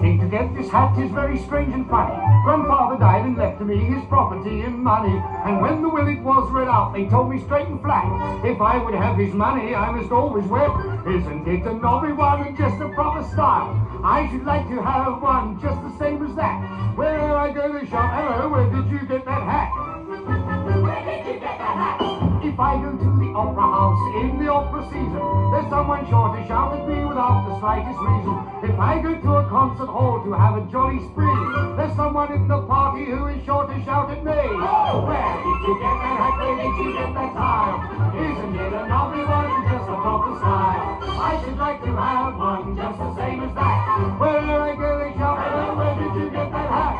thing to get this hat is very strange and funny. Grandfather died and left to me his property and money. And when the will it was read out, they told me straight and flat, if I would have his money, I must always wear. Isn't it a nobby one and just a proper style? I should like to have one just the same as that. Where I go to the shop, hello, where did you get that hat? Where did you get that hat? If I go to the opera house in the opera season, there's someone sure to shout at me without the slightest reason. If I go to a concert hall to have a jolly spree, there's someone in the party who is sure to shout at me. Oh, where did you get that hat? Where did you get that style? Isn't it a lovely one and just a proper style? I should like to have one just the same as that. Where I go they shout, hello, where did you get that hat?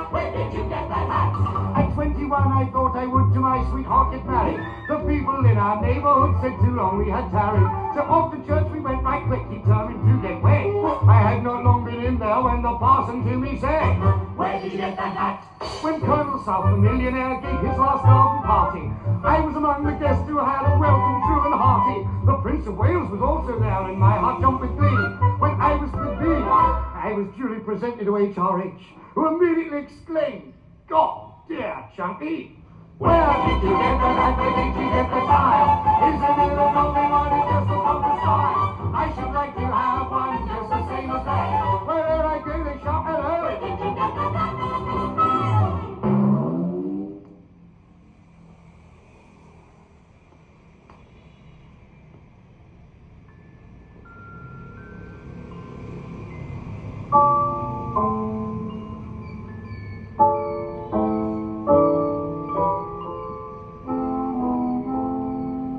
Where did you get that hat? At 21 I thought I would to my sweetheart get married. The people in our neighborhood said too long we had tarried. So off to church we went right quick, determined to get wed. I had not long been in there when the parson to me said, where did you get that hat? When Colonel South, the millionaire, gave his last garden party, I was among the guests who had a welcome true and hearty. The Prince of Wales was also there and my heart jumped with glee. When I was with thee, I was duly presented to HRH, who immediately exclaimed, God, dear Chunky, where did you get that hat? Where did you get the style? Isn't it a lovely one? It's just a proper style. I should like to have one just the same as that. Where I go they shout, hello, where did you get that hat?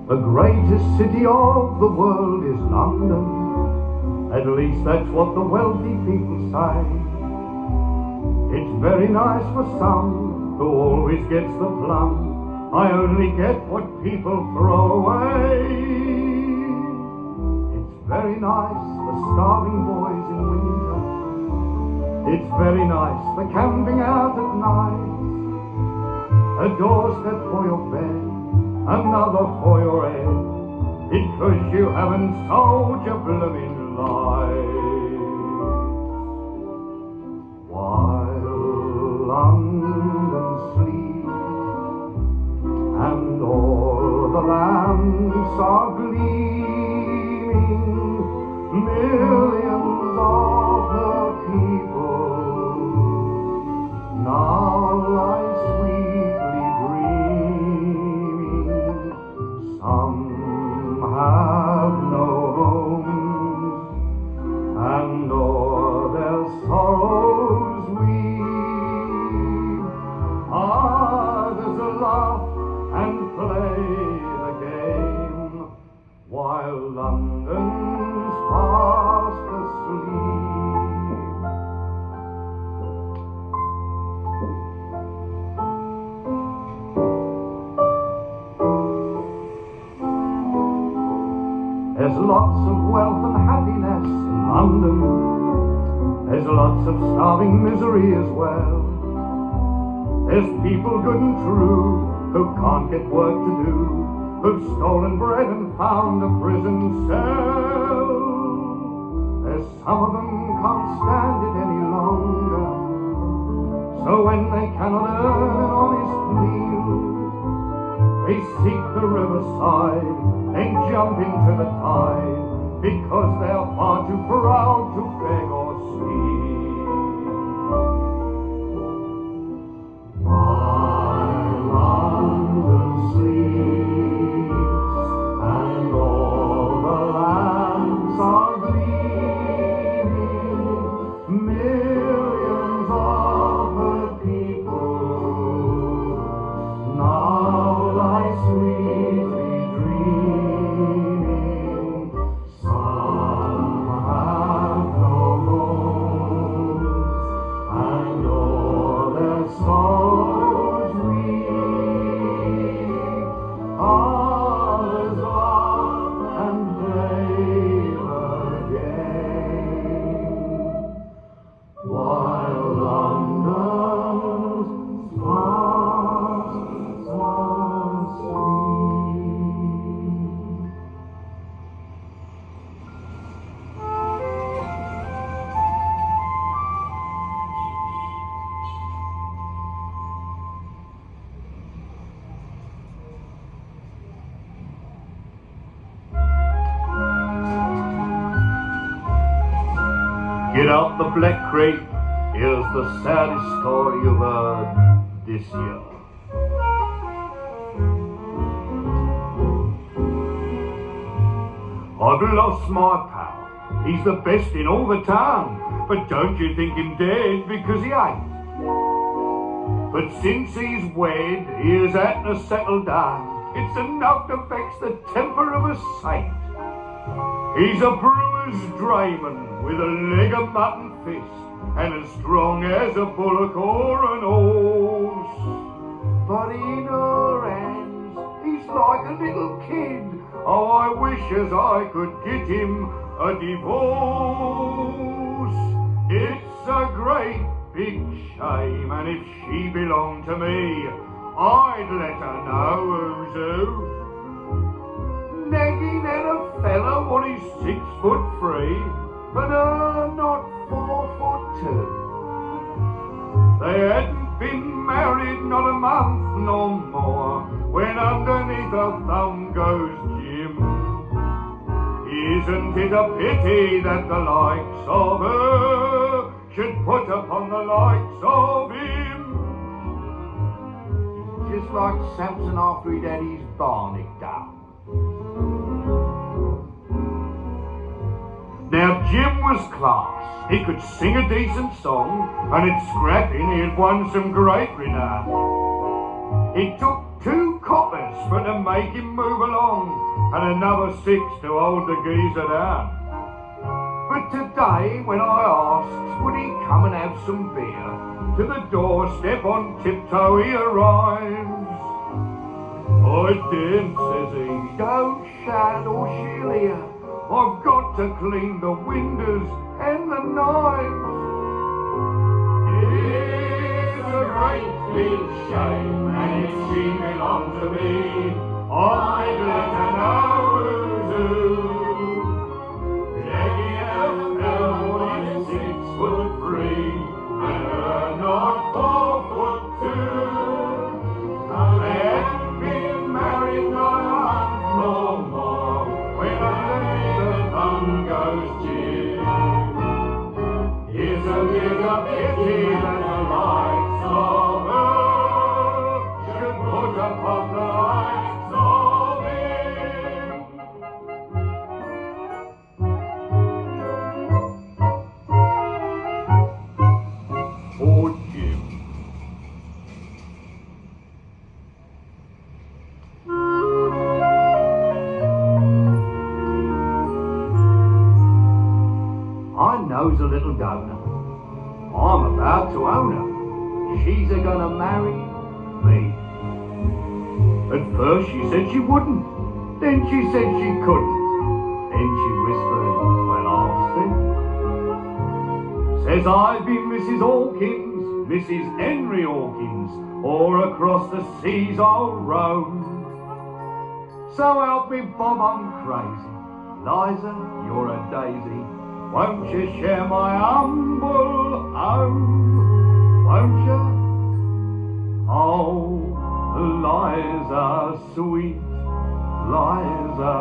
The greatest city of the world is London. At least that's what the wealthy people say. It's very nice for some who always gets the plum. I only get what people throw away. It's very nice for starving boys in winter. It's very nice for camping out at night. A doorstep for your bed, another for your head, because you haven't sold your blooming life. While London sleeps and all the lamps are gleaming, millions of her people now lie sweetly dreaming. Some have no homes, and o'er their sorrows weep. Others laugh and play the game, while London's fast asleep. There's lots of wealth and happiness in London. There's lots of starving misery as well. There's people good and true who can't get work to do, who've stolen bread and found a prison cell. There's some of them can't stand it any longer, so when they cannot earn an honest meal, they seek the riverside and jump into the tide, because they're far too proud to beg or steal. While London sleeps and all the lamps are gleaming, millions of her people now lie sweetly dreaming. Some have Get up the Black Creek, here's the saddest story you've heard this year. I've lost my pal, he's the best in all the town, but don't you think him dead because he ain't. But since he's wed, he has had to settle down. It's enough to vex the temper of a saint. He's a brewer's drayman with a leg of mutton fist and as strong as a bullock or an horse. But in her hands, he's like a little kid. Oh, I wish as I could get him a divorce. It's a great big shame, and if she belonged to me, I'd let her know who's who. Nagging at a fella what is 6'3", but her not 4'2". They hadn't been married not a month nor more, when underneath her thumb goes Jim. Isn't it a pity that the likes of her should put upon the likes of him? Just like Samson after he'd had his bar nicked up. Now Jim was class. He could sing a decent song, and at scrapping he had won some great renown. It took 2 coppers for to make him move along, and another 6 to hold the geezer down. But today, when I asked, would he come and have some beer, to the doorstep on tiptoe he arrives. I daren't, says he, don't shout or she'll hear. I've got to clean the windows and the knives. It's a great big shame, and if she belonged to me, I'd let her know who's who. Jackie L.L. is 6'3", and her not 4'2". They hadn't been married not a month nor more, when underneath the thumb goes Jim. Here's a bigger pity that the likes of her should put upon the likes of him. Poor Jim. I knows a little donor. I'm about to own her. She's a-gonna marry me. At first she said she wouldn't. Then she said she couldn't. Then she whispered, well, I'll see. Says I've been Mrs. Hawkins, Mrs. Henry Hawkins, or across the seas I'll roam. So help me Bob, I'm crazy. Liza, you're a daisy. Won't you share my humble home? Won't you? Oh, Liza, sweet Liza,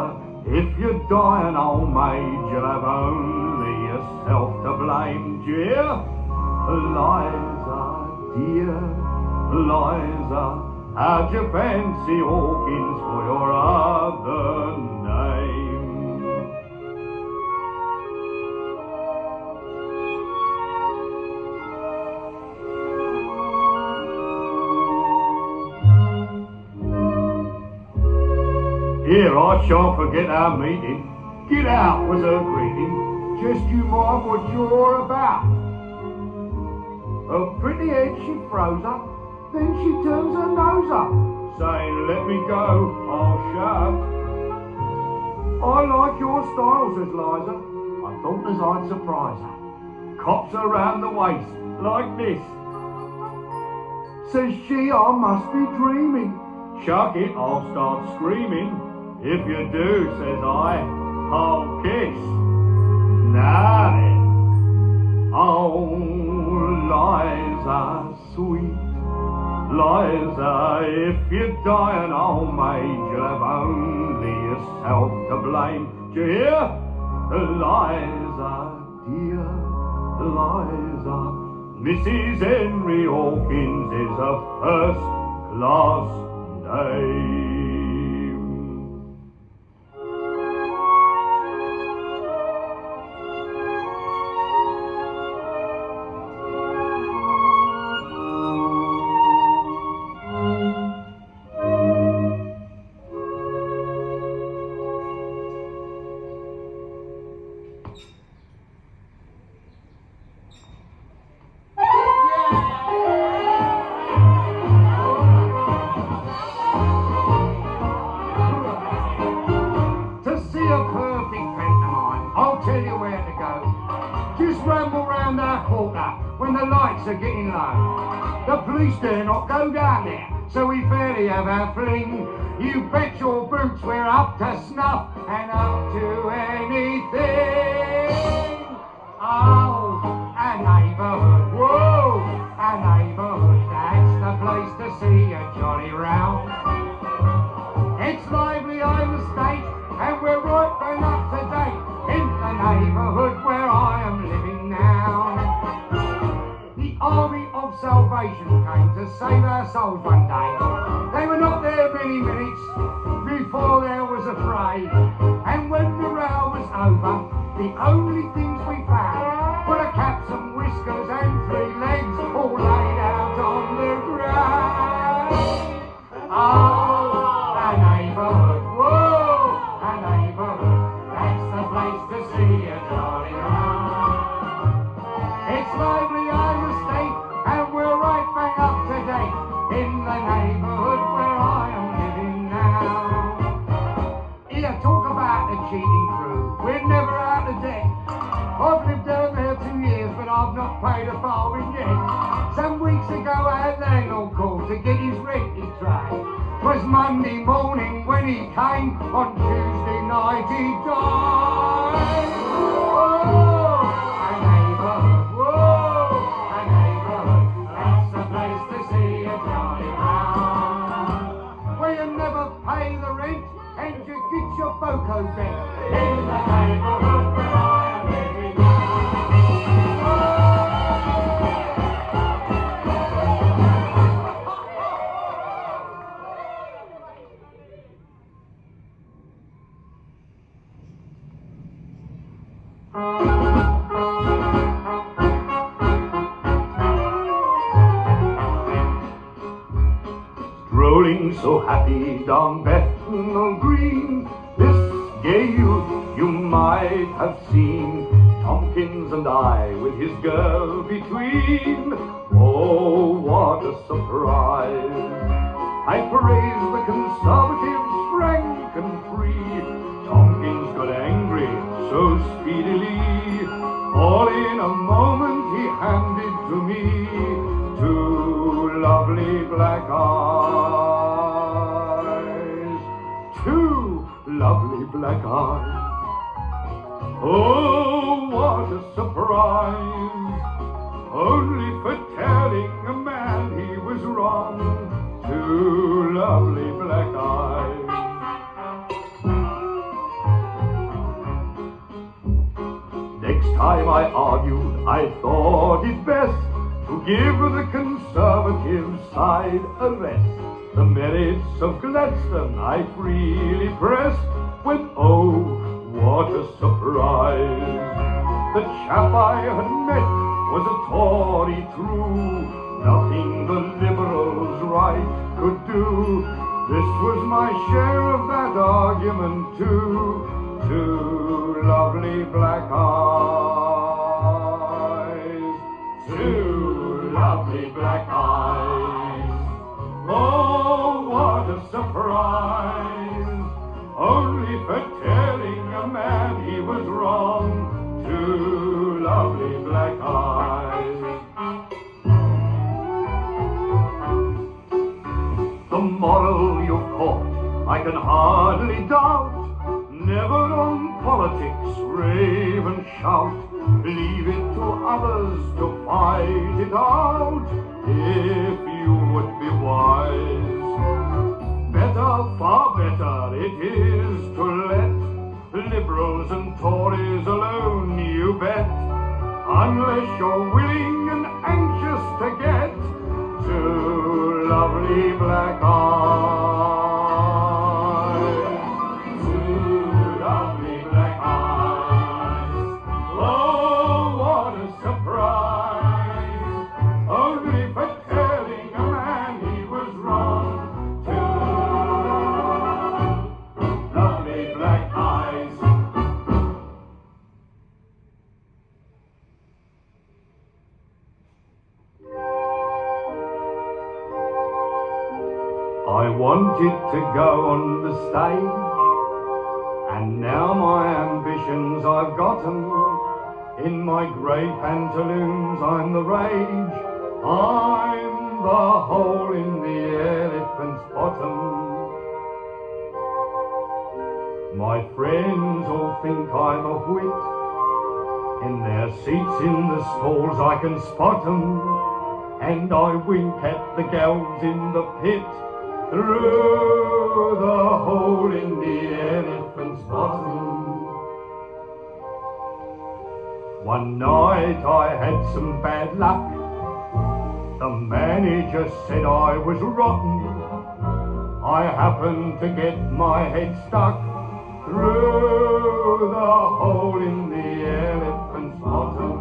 if you die an old maid, you'll have only yourself to blame, dear. Liza, dear Liza, how'd you fancy Hawkins for your other name? Here, I shan't forget our meeting. Get out was her greeting. Just you mind what you're about. Her pretty head she froze up, then she turns her nose up, saying, let me go, I'll shout. I like your style, says Liza. I thought as I'd surprise her. Cops around the waist, like this. Says she, I must be dreaming. Chuck it, I'll start screaming. If you do, says I, I'll kiss. Now then. Oh, Liza, sweet Liza, if you die an old maid, you'll have only yourself to blame. Do you hear? Liza, dear up. Mrs. Henry Hawkins is a first-class dame. When the lights are getting low, the police dare not go down there, so we fairly have our fling. You bet your boots we're up to snuff and up to anything. Oh, a neighbourhood, whoa, a neighbourhood, that's the place to see a jolly row. It's lively, I mistake, and we're right bang up to date in the neighbourhood where I am living now. Army of Salvation came to save our souls one day. They were not there many minutes before there was a fray. And when the row was over, the only things we found were a caps and whiskers and 3 legs all laid out on the ground. Oh, a neighbourhood, whoa, a neighbourhood, that's the place to see a jolly row. It's lively, and we're right back up to date in the neighbourhood where I am living now. Here, talk about the cheating crew. We're never out of debt. I've lived down there 2 years, but I've not paid a farthing yet. Some weeks ago, our landlord called to get his rent in tray. 'Twas Monday morning when he came. On Tuesday night he died. Oh, a neighbourhood, whoa, a neighbourhood. Well, you never pay the rent and you get your boko back in the neighbourhood where I am living Strolling so happy down Bethnal Green, this gay youth you might have seen, Tompkins and I with his girl between. Oh, what a surprise! I praise the Conservatives frank and free. Tompkins got angry so speedily, all in a moment he handed to me 2 lovely black eyes, 2 lovely black eyes. Oh, what a surprise! Only for telling a man he was wrong, 2 lovely black eyes. Next time I argued, I thought it best to give the Conservative side a rest. The merits of Gladstone I freely pressed, when oh, what a surprise! The chap I had met was a Tory true, nothing the Liberals right could do. This was my share of that argument too, 2 lovely black eyes, 2 lovely black eyes. Oh, what a surprise! Only for telling a man he was wrong, 2 lovely black eyes. The moral you've caught, I can hardly doubt. Never on politics rave and shout. Leave it to others to fight it out, if you would be wise. Better, far better it is to let Liberals and Tories alone, you bet. unless you're willing and anxious to get two lovely black eyes. Two lovely black eyes. Oh, what a surprise. Only for telling a man he was wrong. Two lovely black eyes. I wanted to go on the stage, and now my ambitions I've got 'em. In my grey pantaloons I'm the rage, I'm the hole in the elephant's bottom. My friends all think I'm a wit, in their seats in the stalls I can spot 'em, and I wink at the gals in the pit through the hole in the elephant's bottom. One night I had some bad luck. The manager said I was rotten. I happened to get my head stuck through the hole in the elephant's bottom.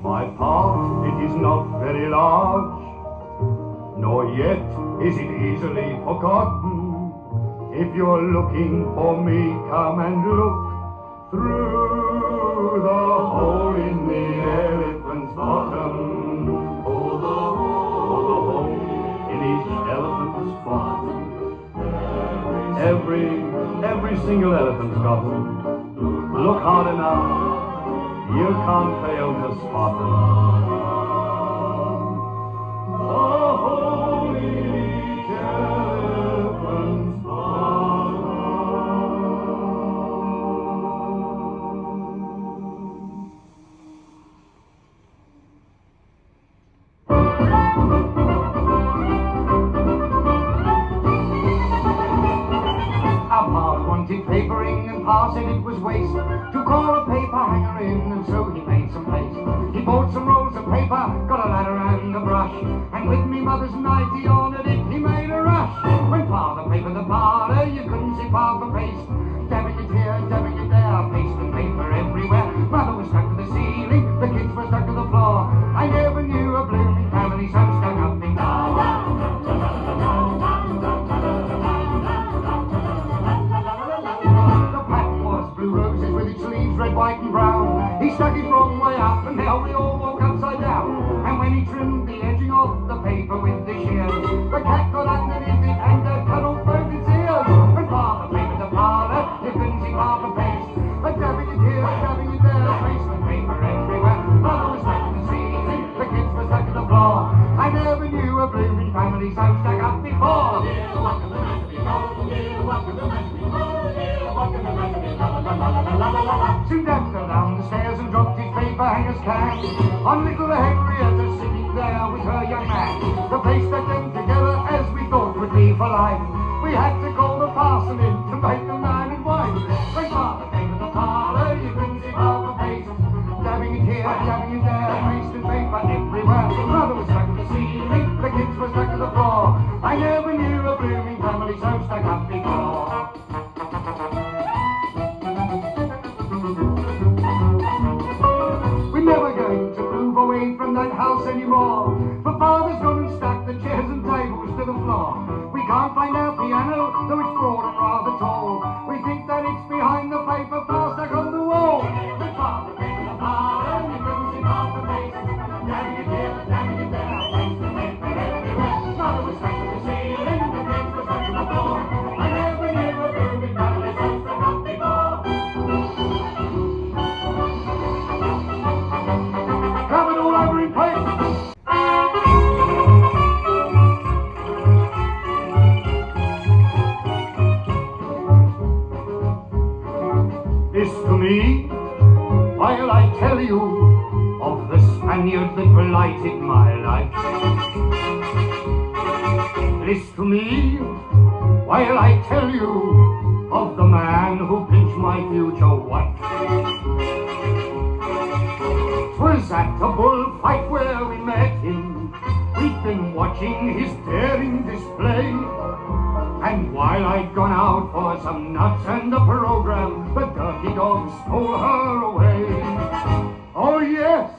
My part, it is not very large, nor yet is it easily forgotten. If you're looking for me, come and look through the hole in the elephant's bottom. Oh, the hole in each elephant's bottom. Every single elephant's got them. Look hard enough, you can't fail to spot them. The hole in each elephant's bottom. Our pa wanted papering and pa said it was waste to call a paper hanger in, and so he made some paste. He bought some rolls of paper, got a ladder and a brush, and with me mother's knife he ordered it, he made a rush. When father papered the parlour, you couldn't see pa for paste. Dabbing it here, dabbing it there, paste and paper everywhere. Mother was stuck to the ceiling, the kids were stuck to the floor. I never knew a blooming family so stuck up before. The pattern was blue roses with its leaves red, white and brown. He stuck it wrong way up and now we all walk upside down. And when he trimmed the edging off the paper with the shears, the cat got underneath it and cut off both its ears. When father papered the parlour, you couldn't see half a paste. But dabbing it here, dabbing it there, paste and paper everywhere. Mother was stuck to the ceiling, the kids were stuck to the floor. I never knew a blooming family so stuck up before. Soon Dad fell down the stairs and dropped his paper hanger's can on little Henrietta sitting there with her young man. The place stuck them together as we thought would be for life. We had to call the parson in to make them man and wife. When father came to the parlour, you couldn't see half a paste. Dabbing it here, dabbing it there, paste and paper everywhere. Mother was stuck to the ceiling, the kids were stuck to the floor. I never knew a blooming family so stuck up before. We're never going to move away from that house anymore, for father's gone and stacked the chairs and tables to the floor. We can't find our piano, though it's broad and rather tall. We think that it's behind the paper far stuck on the wall. But father came to the parlour, you couldn't see half the face. Dabbing it here, dabbing it there, paste and paper everywhere. Mother was stuck to the ceiling, the kids were stuck to the floor. I never knew a blooming family so stuck up before. Covered all over in place. Listen to me while I tell you of the Spaniard that blighted my life. Listen to me while I tell you of the man who pinched my future wife. was at a bullfight where we met him. We'd been watching his daring display, and while I'd gone out for some nuts and a program, the dirty dog stole her away. Oh yes,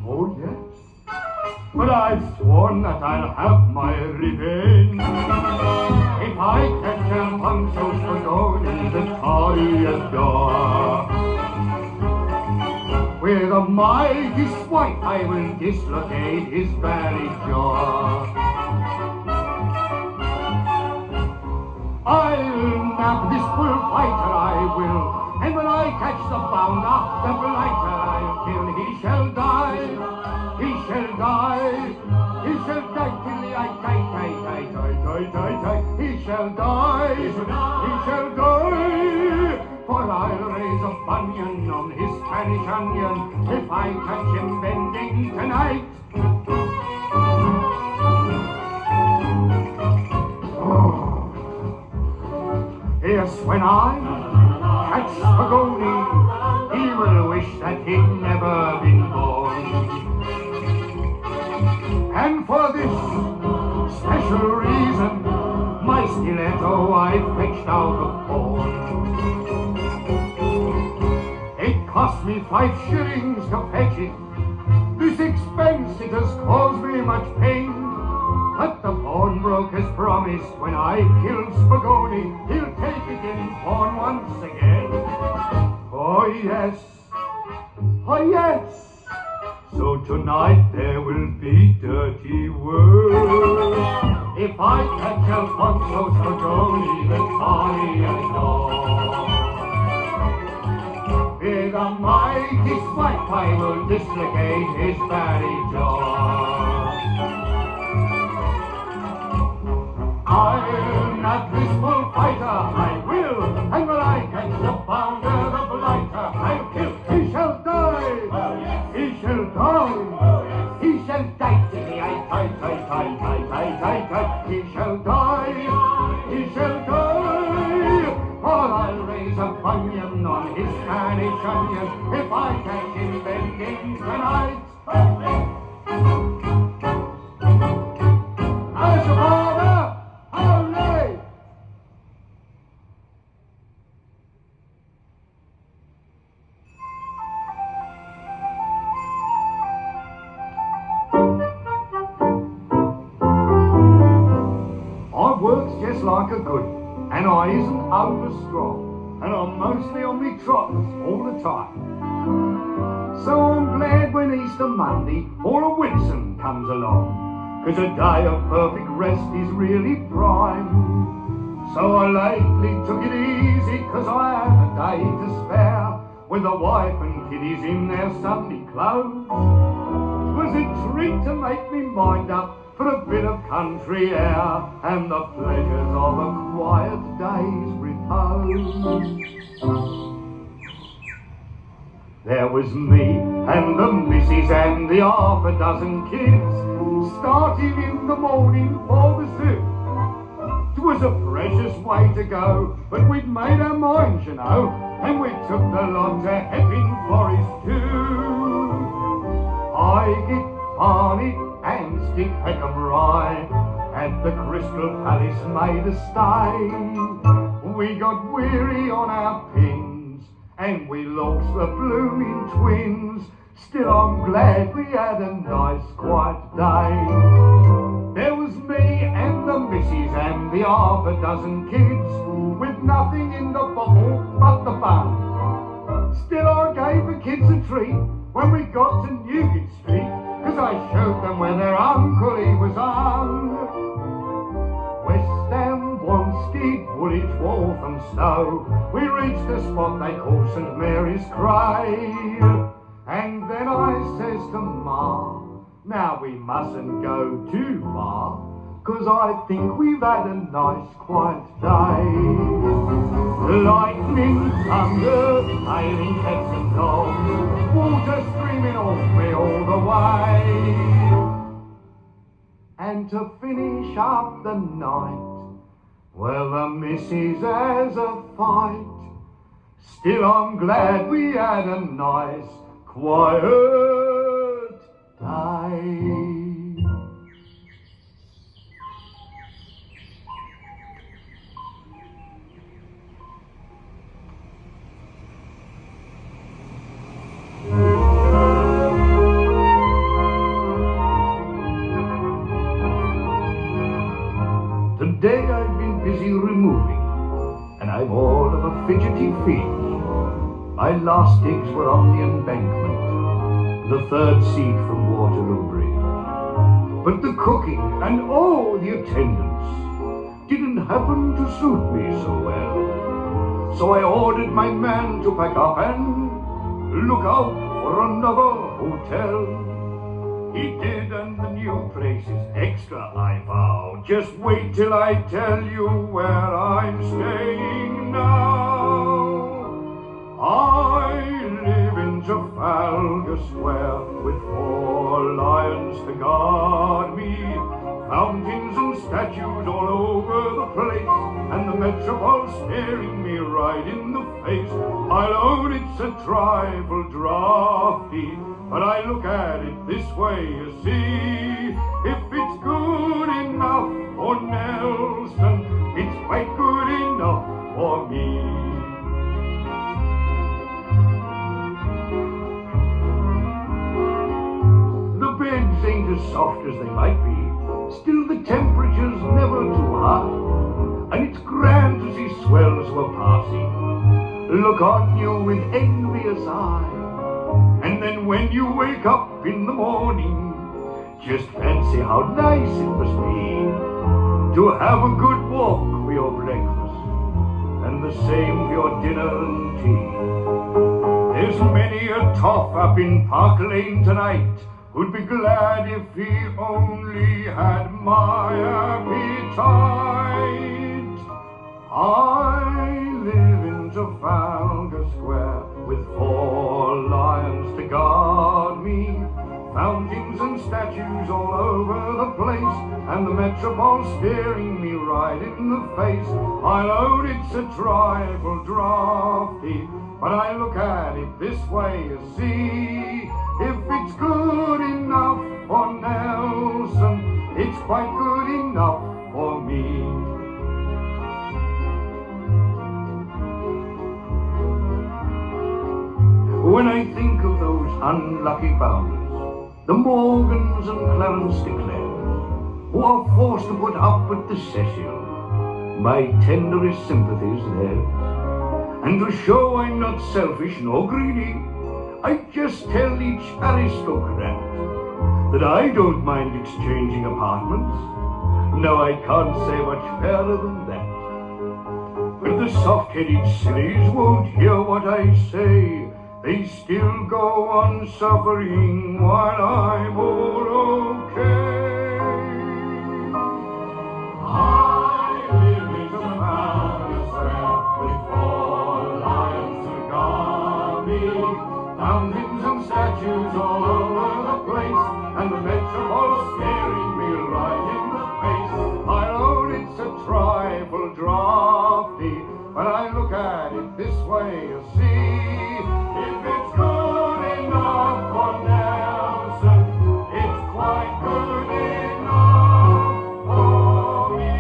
oh yes, but I've sworn that I'll have my revenge. If I catch a Pancho Spadoni, the Toria door, with a mighty swipe I will dislocate his very jaw. I'll nab this bullfighter, I will, and when I catch the bounder, the blighter I'll kill. He shall die, he shall die, he shall die till the he shall die, he shall die. For I'll raise a bunion on his Spanish onion if I catch him bending tonight. Oh. Yes, when I catch Spagoni, he will wish that he'd never been born. And for this special reason, my stiletto I fetched out of pawn. It cost me 5 shillings to fetch it. This expense it has caused me much pain. But the pawnbroker's promised when I kill Spagoni, he'll take it in pawn once again. Oh yes, oh yes. So tonight there will be dirty work. If I catch Alfonso Spagoni, the Italian dog, with a mighty swipe I will dislocate his very jaw. I'll nab this bullfighter, I will, and when I catch the bounder, the blighter, I'll kill. He shall die, he shall die, he shall die till the he shall die, he shall die. Or I'll raise a bunion on his Spanish onion if I catch him bending tonight. As a father, hooray! I works just like a good, and I isn't over strong, and I'm mostly on me trotters all the time. So I'm glad when Easter Monday or a Whitsun comes along, 'cause a day of perfect rest is really prime. So I lately took it easy 'cause I had a day to spare, with the wife and kiddies in their Sunday clothes. 'Twas a treat to make me mind up for a bit of country air and the pleasures of a quiet day's repose. There was me and the missus and the 6 kids starting in the morning for the zoo. 'Twas a precious way to go, but we'd made our minds, you know, and we took the lot to Epping Forest too. I get Barney and Stick Peckham Rye at the Crystal Palace made a stay. We got weary on our pins and we lost the blooming twins. Still I'm glad we had a nice quiet day. There was me and the missus and the 6 kids, with nothing in the bottle but the bun. Still I gave the kids a treat when we got to Newgate Street, 'cause I showed them where their uncle he was hung. West Ham, Wanstead, Woolwich, Walthamstow, we reached a spot they call St Mary's Grave. And then I says to Ma, now we mustn't go too far, 'cause I think we've had a nice quiet day. Lightning, thunder, hailing cats and dogs, water streaming off me all the way. And to finish up the night, well, the missus has a fight. Still I'm glad we had a nice quiet time. Today I've been busy removing, and I'm all of a fidgety fit. My last digs were on the embankment, the third seat from Waterloo Bridge. But the cooking and all the attendance didn't happen to suit me so well. So I ordered my man to pack up and look out for another hotel. He did, and the new place is extra, I vow. Just wait till I tell you where I'm staying now. I live in Trafalgar Square with 4 lions to guard me, fountains and statues all over the place, and the metropole staring me right in the face. I'll own it's a trifle drafty, but I look at it this way, you see. If it's good enough for Nelson, it's quite good enough for me. The beds ain't as soft as they might be, still the temperature's never too high, and it's grand to see swells who are passing look on you with envious eye. And then when you wake up in the morning, just fancy how nice it must be to have a good walk for your breakfast, and the same for your dinner and tea. There's many a toff up in Park Lane tonight who'd be glad if he only had my appetite. I live in Trafalgar Square with 4 lions to guard me, fountains and statues all over the place, and the metropole staring me right in the face. I'll own it's a trifle drafty, but I look at it this way, you see. If it's good enough for Nelson, it's quite good enough for me. When I think of those unlucky bounders, the Morgans and Clarence de Clares, who are forced to put up with the Cecil, my tenderest sympathies theirs. And to show I'm not selfish nor greedy, I just tell each aristocrat that I don't mind exchanging apartments. No, I can't say much fairer than that. But the soft-headed sillies won't hear what I say. They still go on suffering while I'm all okay. I live in Trafalgar Square with 4 lions to guard me, fountains and statues all over the place, and the metropole staring me right in the face. I own it's a trifle drafty, but I look at it this way, you see. If it's good enough for Nelson, it's quite good enough for me.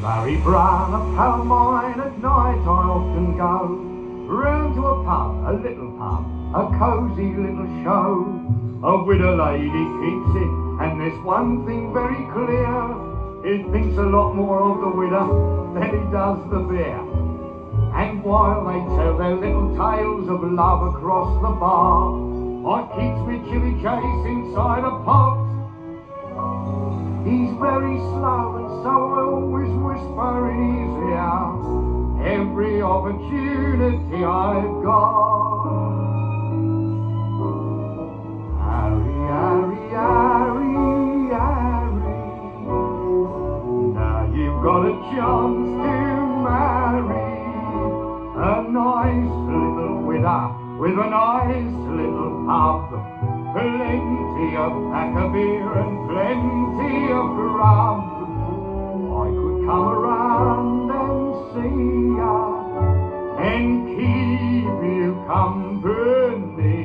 Barry Brown, a pal of mine, at night I often go round to a pub, a little pub, a cosy little show. A widow lady keeps it, and there's one thing very clear: he thinks a lot more of the widow than he does the beer. And while they tell their little tales of love across the bar, I keeps me chilly case inside a pot. He's very slow, and so I always whisper in his ear every opportunity I've got. Harry, Harry, Harry, Harry, now you've got a chance. chance to marry a nice little widow with a nice little pub, plenty of pack of beer and plenty of grub. I could come around and see ya and keep you company.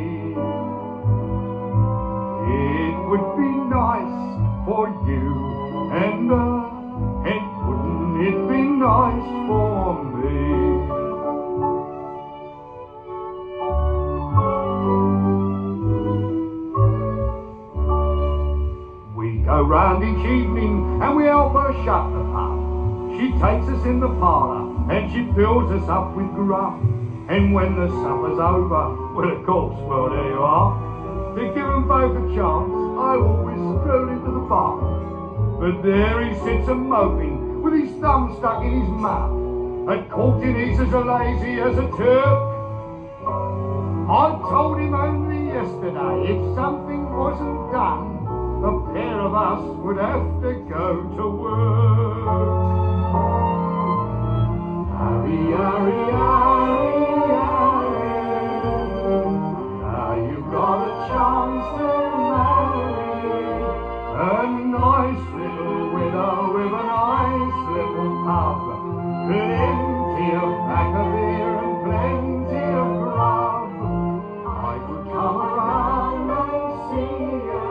It would be nice for you and wouldn't it be nice for me? We go round each evening and we help her shut the pub. She takes us in the parlour and she fills us up with grub. And when the supper's over, well of course, well there you are. To give them both a chance, I always stroll into the bar. But there he sits a-moping with his thumb stuck in his mouth. At courting he's as lazy as a Turk. I told him only yesterday if something wasn't done, the pair of us would have to go to work. Hurry, hurry, hurry, hurry. Now you've got a chance to marry a nice little widow with a nice little pub, plenty of pack of beer and plenty of grub. I could come around and see you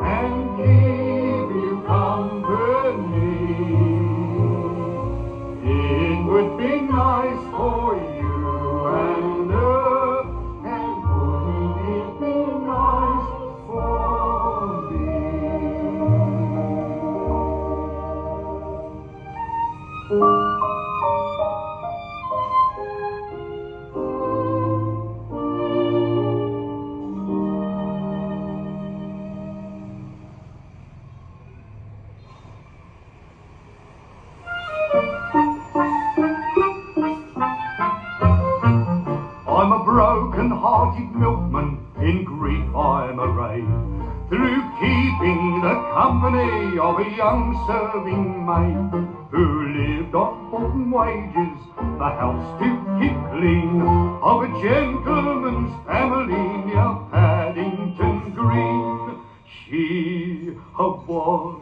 and keep you company. It would be nice for you and wouldn't it be nice for me? I'm a broken-hearted milkman, in grief I'm arrayed, through keeping the company of a young serving maid, who lived on board wages, the house to keep clean, of a gentleman's family near Paddington Green. She was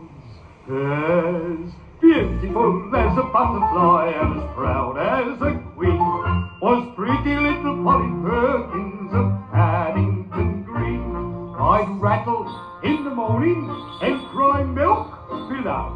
as beautiful as a butterfly and as proud as a queen, was pretty little Polly Perkins of Paddington Green. I'd rattle in the morning and cry milk below,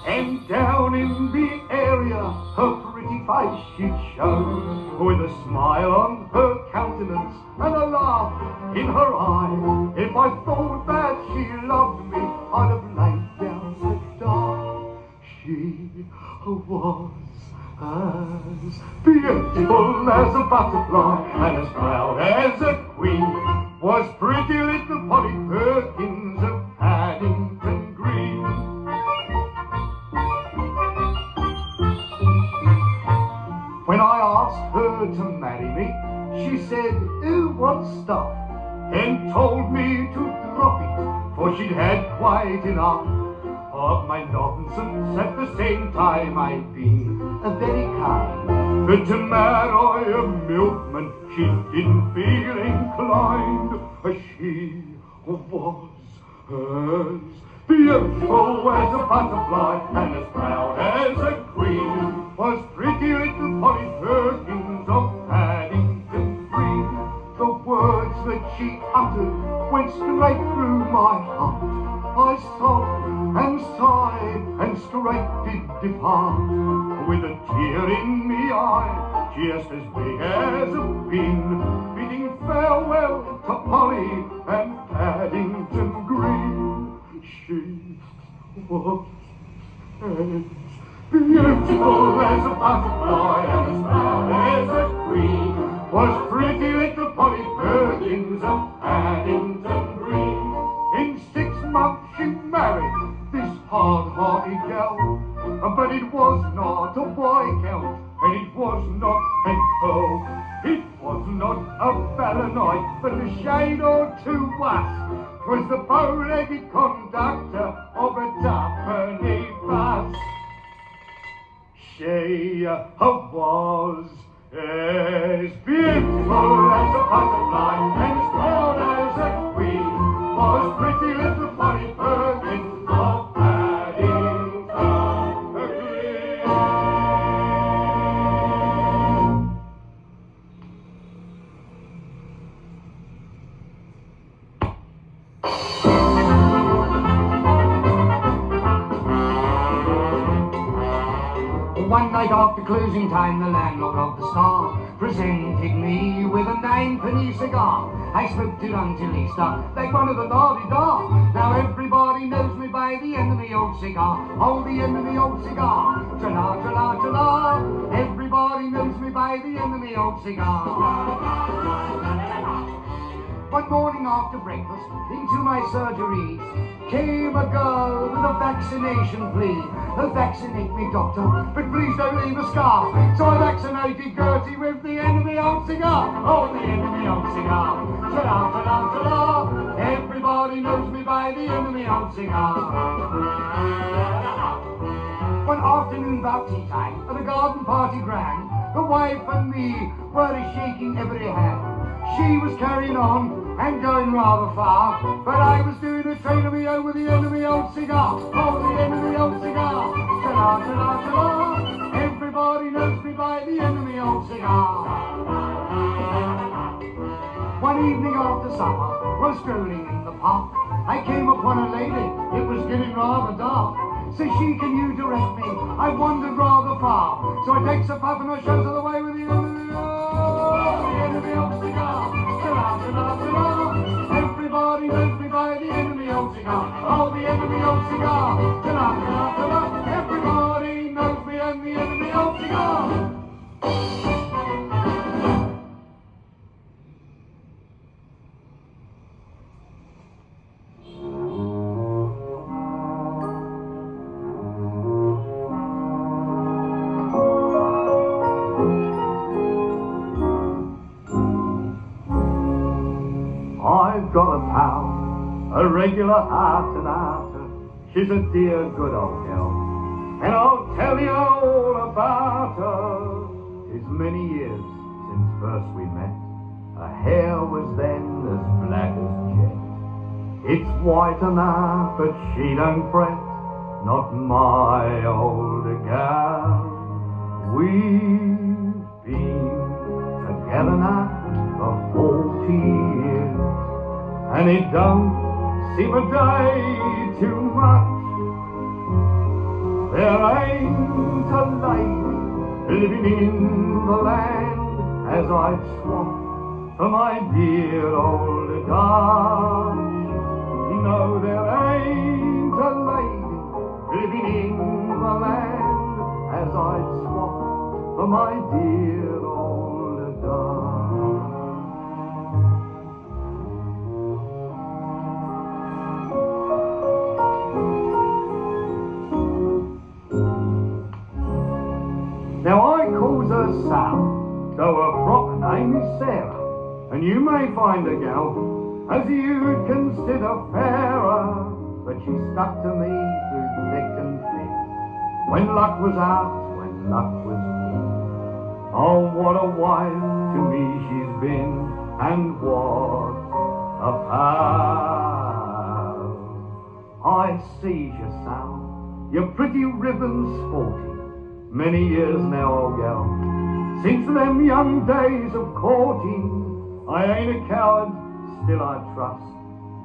and down in the area her pretty face she'd show, with a smile on her countenance and a laugh in her eye. If I thought that she loved me, I'd have laid down to die. She was as beautiful as a butterfly and as proud as a queen, was pretty little Polly Perkins of Paddington Green. When I asked her to marry me, she said, "Who wants stuff?" and told me to drop it, for she'd had quite enough of my nonsense. At the same time I'd been very kind, but to marry a milkman she didn't feel inclined. She was as beautiful as a butterfly and as proud as a queen, was pretty little Polly Perkins of Paddington Green. The words that she uttered went straight through my heart. I sobbed and sighed and straight did depart, with a tear in me eye, just as big as a pin, bidding farewell to Polly and Paddington Green. She was as beautiful as a butterfly and as proud as a queen, was pretty little Polly Perkins of Paddington Green. In 6 months she married this hard-hearted gal, but it was not a Viscount, and it was not a Pearl. It was not a Baronite, but a shade or two worse. 'Twas the bow-legged conductor of a twopenny bus. She was as beautiful as a butterfly and as brown as a queen, was pretty little Polly Perkins of Paddington Green. One night after closing time, the landlord of the Star presented me with a 9-penny cigar. I smoked it until Easter, like one of the la-di-da. Now everybody knows me by the end of the old cigar. Oh, the end of the old cigar. Cha-la, cha-la, cha-la. Everybody knows me by the end of the old cigar. One morning after breakfast, into my surgery came a girl with a vaccination plea. Vaccinate me, doctor, but please don't leave a scar. So I vaccinated Gertie with the end of the old cigar. Oh, the end of the old cigar. Ta-da, ta-da, ta-da. Everybody knows me by the end of the old cigar. One afternoon about tea time, at a garden party grand, the wife and me were shaking every hand. She was carrying on and going rather far, but I was doing a train of me over the end of the old cigar. Oh, the end of the old cigar. Ta-da, ta-da, ta-da. Everybody knows me by the end of the old cigar. One evening after supper, while strolling in the park, I came upon a lady. It was getting rather dark. Says she, can you direct me? I wandered rather far. So I takes a puff and I shows her the way with the end of the old cigar. Ta-da, ta-da, ta-da. Everybody knows me by the end of the old cigar. Oh, the end of the old cigar. Ta-da, ta-da, ta-da. Everybody knows me and the end of the old cigar. I've got a pal, a regular heart and hearter. She's a dear good old girl, and I'll tell you all about her. It's many years since first we met. Her hair was then as black as jet. It's white enough, but she don't fret, not my old gal. We've been together now for 40 years, and it don't seem a day too much. There ain't a lady living in the land as I'd swap for my dear old Dutch. No, there ain't a lady living in the land as I'd swap for my dear old Dutch. Now I calls her Sal, though her proper name is Sarah, and you may find a gal as you'd consider fairer, but she stuck to me through thick and thin, when luck was out, when luck was in. Oh, what a wife to me she's been, and what a pal. I sees you, Sal, your pretty ribbon sporting. Many years now, old gal, since them young days of courting. I ain't a coward, still I trust,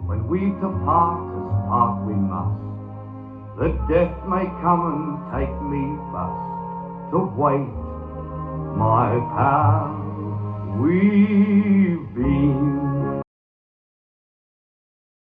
when we to part, as part we must. That death may come and take me fast, to wait, my pal. We've been